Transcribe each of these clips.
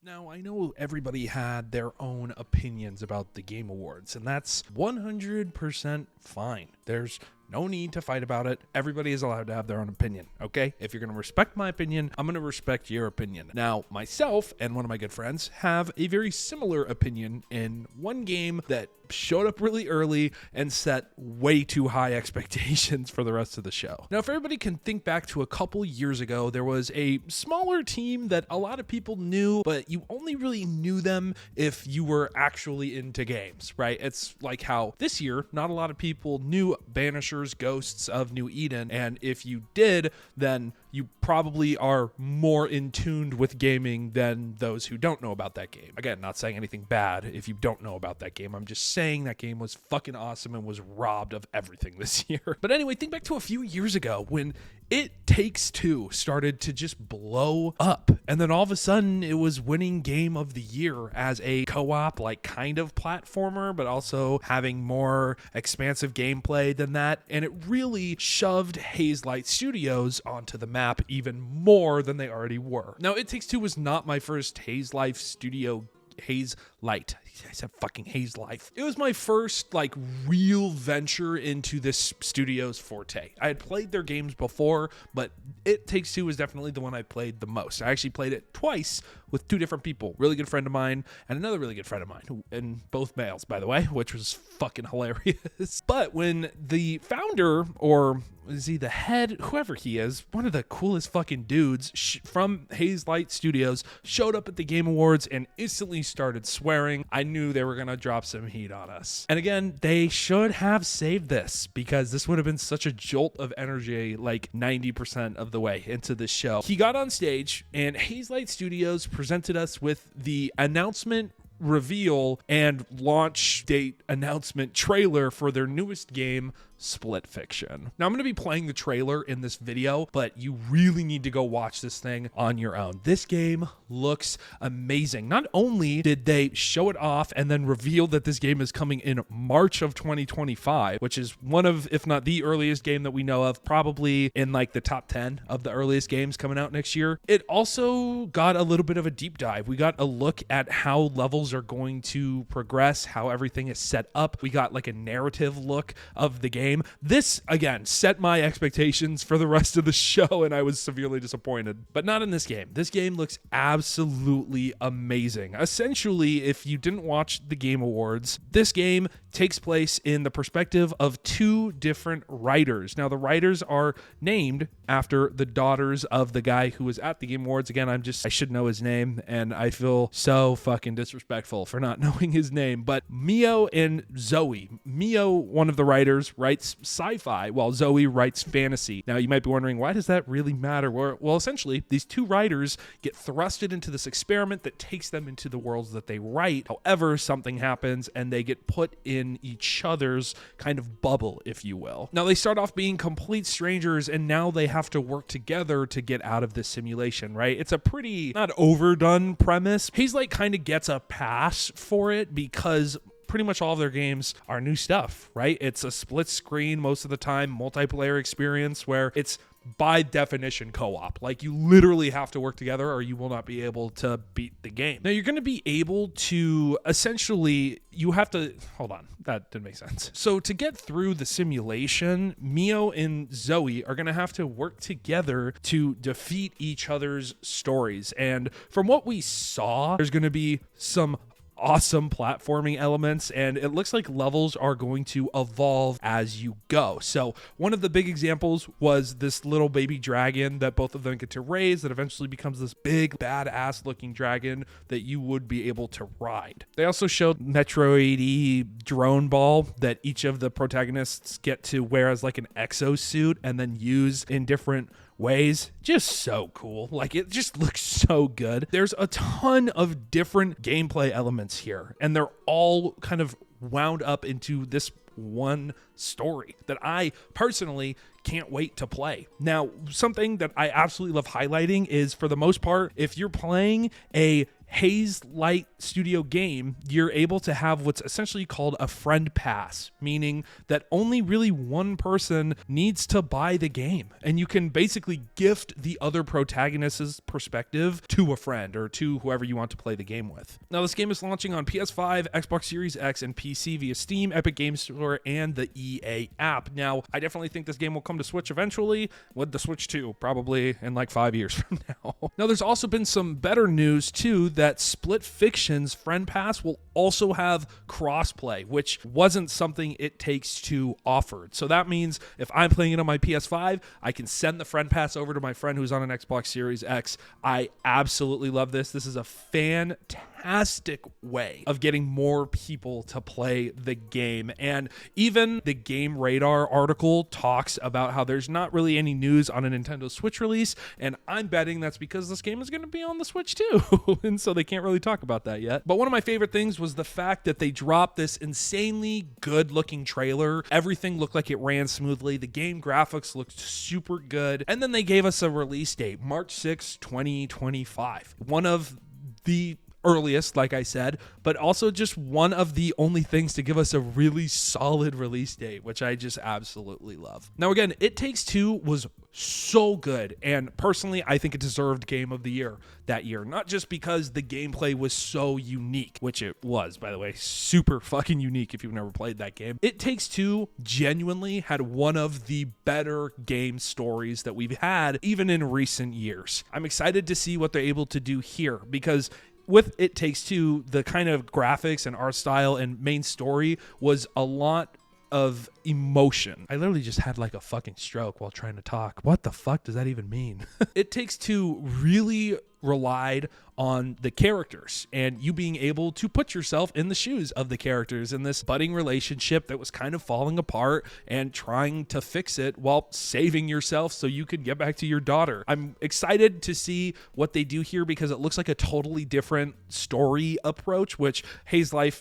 Now, I know everybody had their own opinions about the Game Awards, and that's 100% fine. There's no need to fight about it. Everybody is allowed to have their own opinion, okay? If you're going to respect my opinion, I'm going to respect your opinion. Now, myself and one of my good friends have a very similar opinion in one game that showed up really early and set way too high expectations for the rest of the show. Now, if everybody can think back to a couple years ago, there was a smaller team that a lot of people knew, but you only really knew them if you were actually into games, right? It's like how this year, not a lot of people knew Banishers Ghosts of New Eden, and if you did, then you probably are more in tune with gaming than those who don't know about that game. Again, not saying anything bad if you don't know about that game. I'm just saying that game was fucking awesome and was robbed of everything this year. But anyway, think back to a few years ago when It Takes Two started to just blow up. And then all of a sudden it was winning Game of the Year as a co-op, like kind of platformer, but also having more expansive gameplay than that. And it really shoved Hazelight Studios onto the map even more than they already were. Now, It Takes Two was not my first Hazelight Studio Hazelight. I said fucking Hazelight. It was my first like real venture into this studio's forte. I had played their games before, but It Takes Two was definitely the one I played the most. I actually played it twice with two different people. Really good friend of mine and another really good friend of mine, and both males, by the way, which was fucking hilarious. But when the founder, or is he the head, whoever he is, one of the coolest fucking dudes from Hazelight Studios, showed up at the Game Awards and instantly started swearing, I knew they were going to drop some heat on us. And again, they should have saved this, because this would have been such a jolt of energy like 90% of the way into this show. He got on stage and Hazelight Studios presented us with the announcement, reveal, and launch date announcement trailer for their newest game, Split Fiction. Now, I'm going to be playing the trailer in this video, but you really need to go watch this thing on your own. This game looks amazing. Not only did they show it off and then reveal that this game is coming in March of 2025, which is one of, if not the earliest game that we know of, probably in like the top 10 of the earliest games coming out next year. It also got a little bit of a deep dive. We got a look at how levels are going to progress, how everything is set up. We got like a narrative look of the game. This, again, set my expectations for the rest of the show, and I was severely disappointed. But not in this game. This game looks absolutely amazing. Essentially, if you didn't watch the Game Awards, this game takes place in the perspective of two different writers. Now, the writers are named after the daughters of the guy who was at the Game Awards. Again, I should know his name, and I feel so fucking disrespectful for not knowing his name. But Mio and Zoe. Mio, one of the writers, writes sci-fi, while Zoe writes fantasy. Now, you might be wondering, why does that really matter? Well, essentially, these two writers get thrusted into this experiment that takes them into the worlds that they write. However, something happens, and they get put in each other's kind of bubble, if you will. Now, they start off being complete strangers, and now they have to work together to get out of this simulation, right? It's a pretty not overdone premise. Hazelight kind of gets a pass for it because pretty much all of their games are new stuff, right? It's a split screen most of the time, multiplayer experience where it's by definition co-op. Like, you literally have to work together or you will not be able to beat the game. Now, you're going to be able to essentially, you have to, hold on, that didn't make sense. So to get through the simulation, Mio and Zoe are going to have to work together to defeat each other's stories. And from what we saw, there's going to be some awesome platforming elements, and it looks like levels are going to evolve as you go. So one of the big examples was this little baby dragon that both of them get to raise that eventually becomes this big badass looking dragon that you would be able to ride. They also showed Metroid-y drone ball that each of the protagonists get to wear as like an exosuit and then use in different ways. Just so cool. Like, it just looks so good. There's a ton of different gameplay elements here, and they're all kind of wound up into this one story that I personally can't wait to play. Now, something that I absolutely love highlighting is, for the most part, if you're playing a Haze Light Studio game, you're able to have what's essentially called a friend pass, meaning that only really one person needs to buy the game, and you can basically gift the other protagonist's perspective to a friend or to whoever you want to play the game with. Now, this game is launching on PS5, Xbox Series X, and PC via Steam, Epic Games Store, and the EA app. Now, I definitely think this game will come to Switch eventually, with the Switch 2, probably in like 5 years from now. Now, there's also been some better news too, that Split Fiction's Friend Pass will also have crossplay, which wasn't something It Takes Two offered. So that means if I'm playing it on my PS5, I can send the Friend Pass over to my friend who's on an Xbox Series X. I absolutely love this. This is a fantastic way of getting more people to play the game. And even the gamerader article talks about how there's not really any news on a Nintendo Switch release, and I'm betting that's because this game is going to be on the Switch too. And so they can't really talk about that yet. But one of my favorite things was the fact that they dropped this insanely good looking trailer. Everything looked like it ran smoothly. The game graphics looked super good. And then they gave us a release date, March 6, 2025. One of the earliest, like I said, but also just one of the only things to give us a really solid release date, which I just absolutely love. Now, again, It Takes Two was so good, and personally, I think it deserved Game of the Year that year, not just because the gameplay was so unique, which it was, by the way, super fucking unique if you've never played that game. It Takes Two genuinely had one of the better game stories that we've had, even in recent years. I'm excited to see what they're able to do here, because with It Takes Two, the kind of graphics and art style and main story was a lot of emotion. I literally just had like a fucking stroke while trying to talk. What the fuck does that even mean? It Takes Two really relied on the characters and you being able to put yourself in the shoes of the characters in this budding relationship that was kind of falling apart and trying to fix it while saving yourself so you could get back to your daughter. I'm excited to see what they do here because it looks like a totally different story approach, which Haze Light,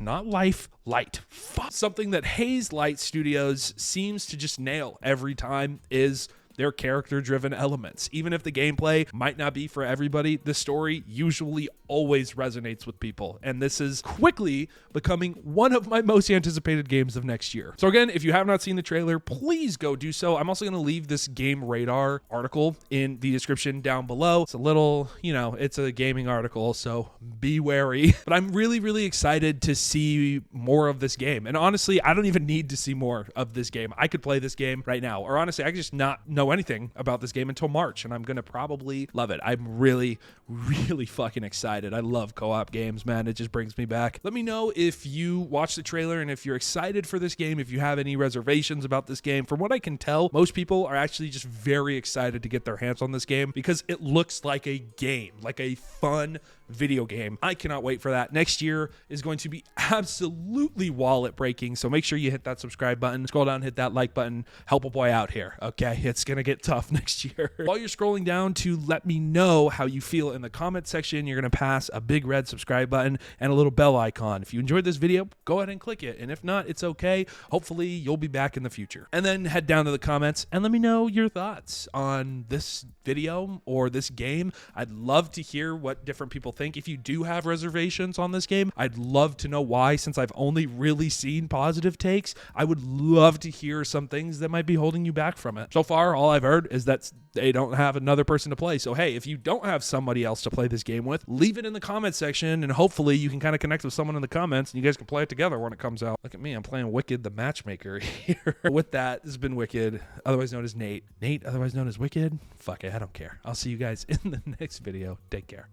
not Life Light. Something that Haze Light Studios seems to just nail every time is their character-driven elements. Even if the gameplay might not be for everybody, the story usually always resonates with people. And this is quickly becoming one of my most anticipated games of next year. So again, if you have not seen the trailer, please go do so. I'm also going to leave this gamerader article in the description down below. It's a little, it's a gaming article, so be wary. But I'm really, really excited to see more of this game. And honestly, I don't even need to see more of this game. I could play this game right now. Or honestly, I could just not know anything about this game until March, and I'm going to probably love it. I'm really, really fucking excited. I love co-op games, man. It just brings me back. Let me know if you watched the trailer and if you're excited for this game, if you have any reservations about this game. From what I can tell, most people are actually just very excited to get their hands on this game because it looks like a game, like a fun video game. I cannot wait for that. Next year is going to be absolutely wallet breaking, so make sure you hit that subscribe button, scroll down, hit that like button, help a boy out here, okay? It's gonna get tough next year. While you're scrolling down to let me know how you feel in the comment section, you're gonna pass a big red subscribe button and a little bell icon. If you enjoyed this video, go ahead and click it, and if not, it's okay. Hopefully you'll be back in the future. And then head down to the comments and let me know your thoughts on this video or this game. I'd love to hear what different people think. If you do have reservations on this game, I'd love to know why. Since I've only really seen positive takes, I would love to hear some things that might be holding you back from it. So far, all I've heard is that they don't have another person to play. So hey, if you don't have somebody else to play this game with, leave it in the comment section, and hopefully you can kind of connect with someone in the comments and you guys can play it together when it comes out. Look at me, I'm playing Wicked the Matchmaker here. With that, this has been Wicked, otherwise known as Nate, otherwise known as Wicked. Fuck it, I don't care. I'll see you guys in the next video. Take care.